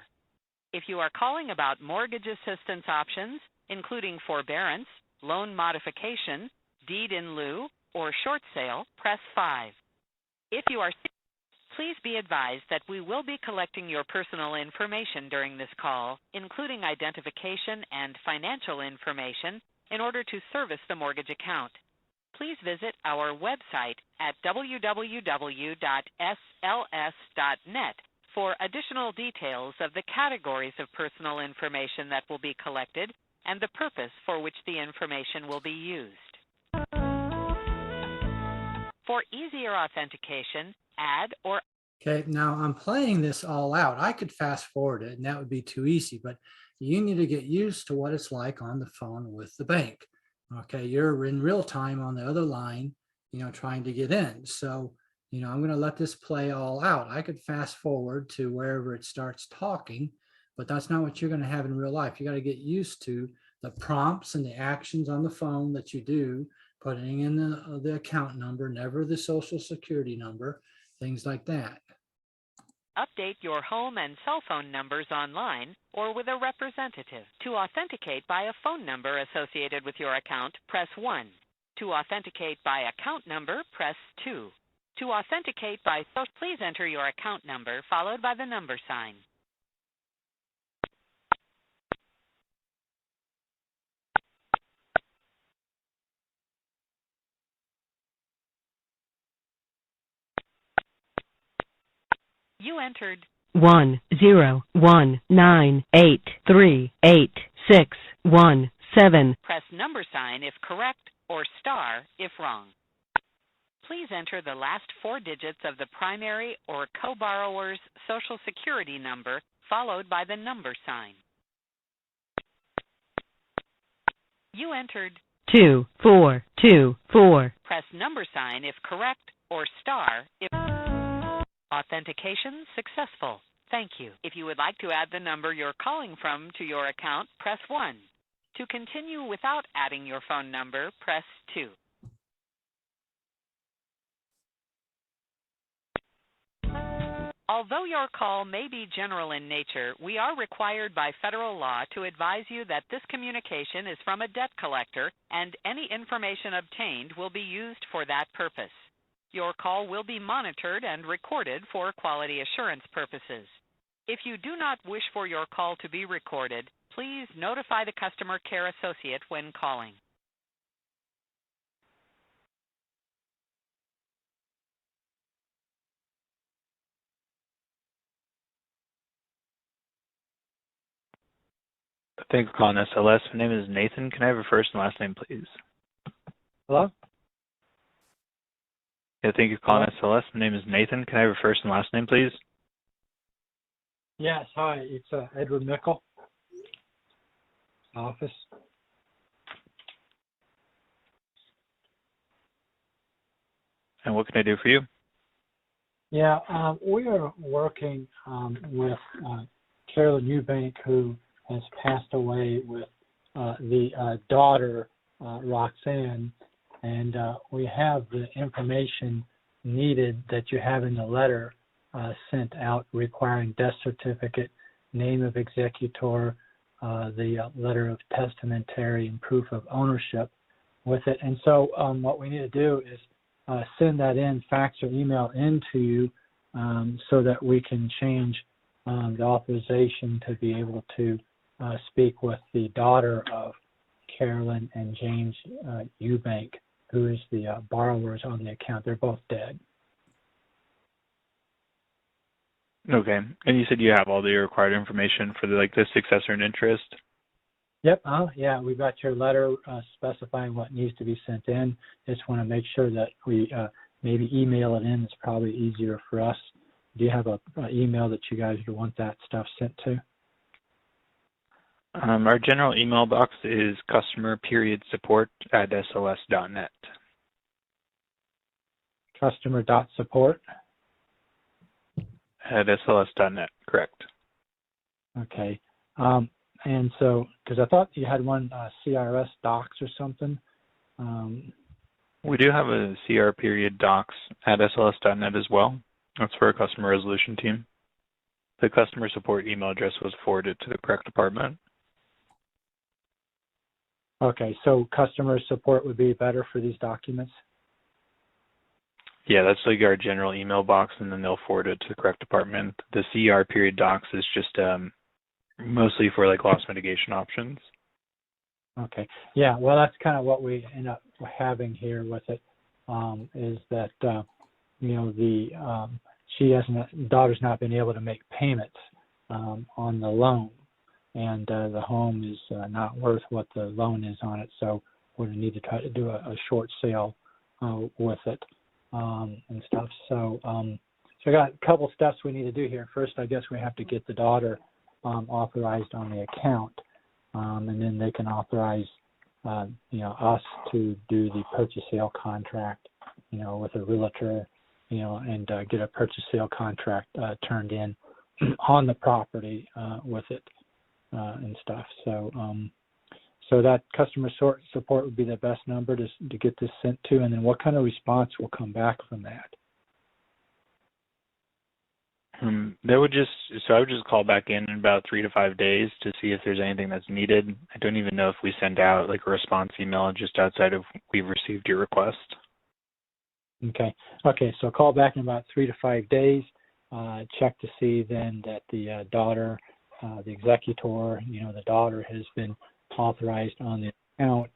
If you are calling about mortgage assistance options, including forbearance, loan modification, deed in lieu, or short sale, press 5. If you are sick, please be advised that we will be collecting your personal information during this call, including identification and financial information, in order to service the mortgage account. Please visit our website at www.sls.net for additional details of the categories of personal information that will be collected and the purpose for which the information will be used. For easier authentication, add or... Okay, now I'm playing this all out. I could fast forward it and that would be too easy, but you need to get used to what it's like on the phone with the bank. Okay, you're in real time on the other line trying to get in. So, I'm going to let this play all out. I could fast forward to wherever it starts talking, but that's not what you're going to have in real life. You got to get used to the prompts and the actions on the phone that you do, putting in the account number, never the social security number, things like that. Update your home and cell phone numbers online or with a representative. To authenticate by a phone number associated with your account, press 1. To authenticate by account number, press 2. To authenticate by social, please enter your account number followed by the number sign. You entered 10198386117. press number sign if correct or star if wrong. Please enter the last 4 digits of the primary or co-borrower's social security number followed by the number sign. You entered 2424. press number sign if correct or star if authentication successful. Thank you. If you would like to add the number you're calling from to your account, press 1. To continue without adding your phone number, press 2. Although your call may be general in nature, we are required by federal law to advise you that this communication is from a debt collector and any information obtained will be used for that purpose. Your call will be monitored and recorded for quality assurance purposes. If you do not wish for your call to be recorded, please notify the customer care associate when calling. Thank you for calling SLS. My name is Nathan. Can I have your first and last name, please? Hello? Yeah, thank you for calling SLS. My name is Nathan. Can I have your first and last name, please? Yes, hi, it's Edward Mickle, office. And what can I do for you? Yeah, we are working with Carolyn Eubank, who has passed away, with the daughter, Roxanne, and we have the information needed that you have in the letter sent out requiring death certificate, name of executor, the letter of testamentary and proof of ownership with it. And so what we need to do is send that in, fax or email in to you so that we can change the authorization to be able to speak with the daughter of Carolyn and James Eubank, who is the borrowers on the account. They're both dead. Okay. And you said you have all the required information for the successor and interest? Yep. Yeah, we got your letter specifying what needs to be sent in. Just want to make sure that we maybe email it in. It's probably easier for us. Do you have an email that you guys would want that stuff sent to? Our general email box is customer.support@sls.net. Customer.support? At sls.net, correct. Okay. And so, because I thought you had one CRS docs or something. We do have a CR.docs at sls.net as well. That's for our customer resolution team. The customer support email address was forwarded to the correct department. Okay, so customer support would be better for these documents? Yeah, that's our general email box, and then they'll forward it to the correct department. The CR.docs is just mostly for loss mitigation options. Okay. Yeah, well, that's kind of what we end up having here with it, is that, daughter's not been able to make payments on the loan, and the home is not worth what the loan is on it, so we're going to need to try to do a short sale with it and stuff. So, so I got a couple steps we need to do here. First, I guess we have to get the daughter authorized on the account, and then they can authorize us to do the purchase sale contract with a realtor, and get a purchase sale contract turned in on the property with it and stuff. So so that customer support would be the best number to get this sent to, and then what kind of response will come back from that? I would just call back in about 3 to 5 days to see if there's anything that's needed. I don't even know if we send out like a response email just outside of we've received your request. Okay. So call back in about 3 to 5 days. Check to see then that the daughter, the executor, the daughter has been authorized on the account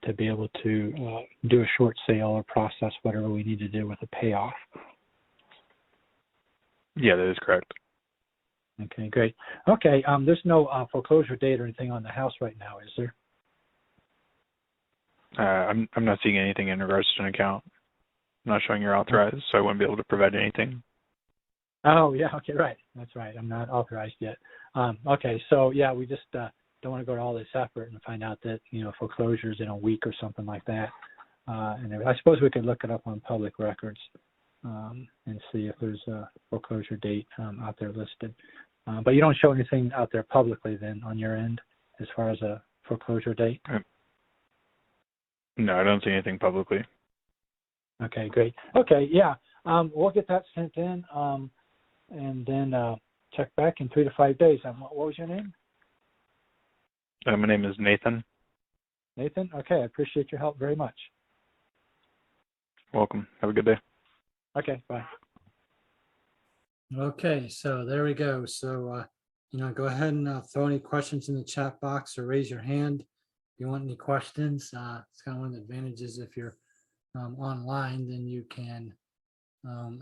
to be able to do a short sale or process whatever we need to do with a payoff. Yeah, that is correct. Okay, great. Okay, there's no foreclosure date or anything on the house right now, is there? I'm not seeing anything in regards to an account. I'm not showing you're authorized, so I wouldn't be able to provide anything. Oh, yeah, okay, right. That's right. I'm not authorized yet. Okay, so yeah, we just don't want to go to all this effort and find out that, foreclosures in a week or something like that. And I suppose we could look it up on public records and see if there's a foreclosure date out there listed. But you don't show anything out there publicly then on your end as far as a foreclosure date? No, I don't see anything publicly. Okay, great. Okay, yeah, we'll get that sent in and then check back in 3 to 5 days. What was your name? My name is Nathan. Nathan? Okay, I appreciate your help very much. Welcome. Have a good day. Okay, bye. Okay, so there we go. So, go ahead and throw any questions in the chat box or raise your hand if you want any questions. It's kind of one of the advantages if you're online, then you can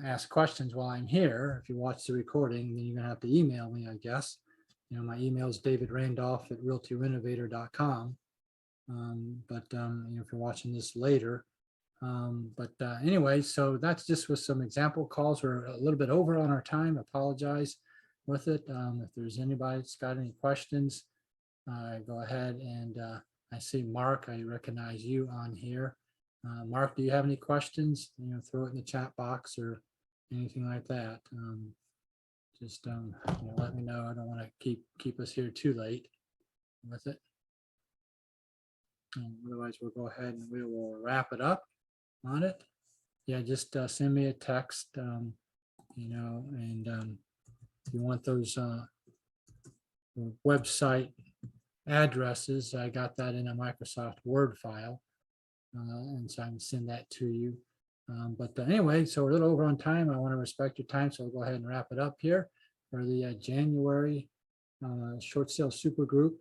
ask questions while I'm here. If you watch the recording, then you're going to have to email me, I guess. My email is davidrandolph@realtyrenovator.com. If you're watching this later, anyway, so that's just with some example calls. We're a little bit over on our time. Apologize with it. If there's anybody that's got any questions, go ahead and I see Mark. I recognize you on here. Mark, do you have any questions? Throw it in the chat box or anything like that. Just let me know. I don't want to keep us here too late with it. Otherwise, we'll go ahead and we will wrap it up on it. Yeah, just send me a text, and if you want those website addresses, I got that in a Microsoft Word file, and so I can send that to you. Anyway, so we're a little over on time. I want to respect your time, so I'll go ahead and wrap it up here for the January short sale super group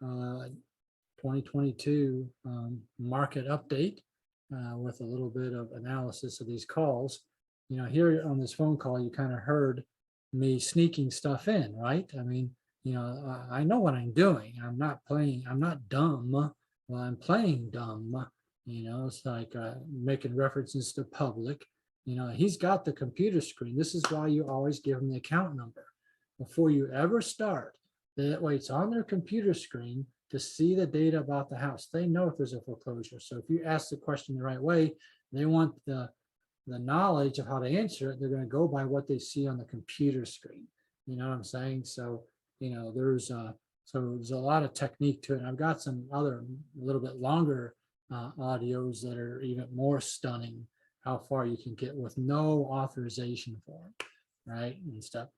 2022 market update with a little bit of analysis of these calls. Here on this phone call, you kind of heard me sneaking stuff in, right? I mean, I know what I'm doing. I'm not dumb. Well, I'm playing dumb. It's like making references to public. He's got the computer screen. This is why you always give him the account number before you ever start. That way it's on their computer screen to see the data about the house. They know if there's a foreclosure. So if you ask the question the right way, they want the knowledge of how to answer it. They're going to go by what they see on the computer screen. You know what I'm saying? So, there's a lot of technique to it. And I've got some other a little bit longer audios that are even more stunning, how far you can get with no authorization form, right, and stuff.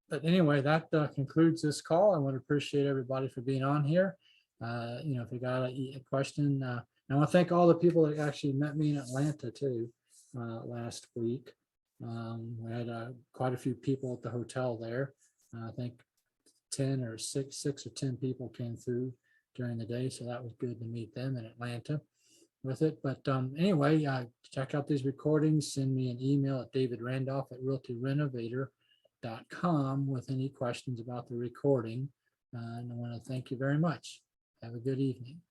But anyway, that concludes this call. I want to appreciate everybody for being on here. If you got a question, I want to thank all the people that actually met me in Atlanta too last week. We had quite a few people at the hotel there. I think 6 or 10 people came through during the day, so that was good to meet them in Atlanta with it. But anyway, check out these recordings. Send me an email at davidrandolph@realtyrenovator.com with any questions about the recording. And I want to thank you very much. Have a good evening.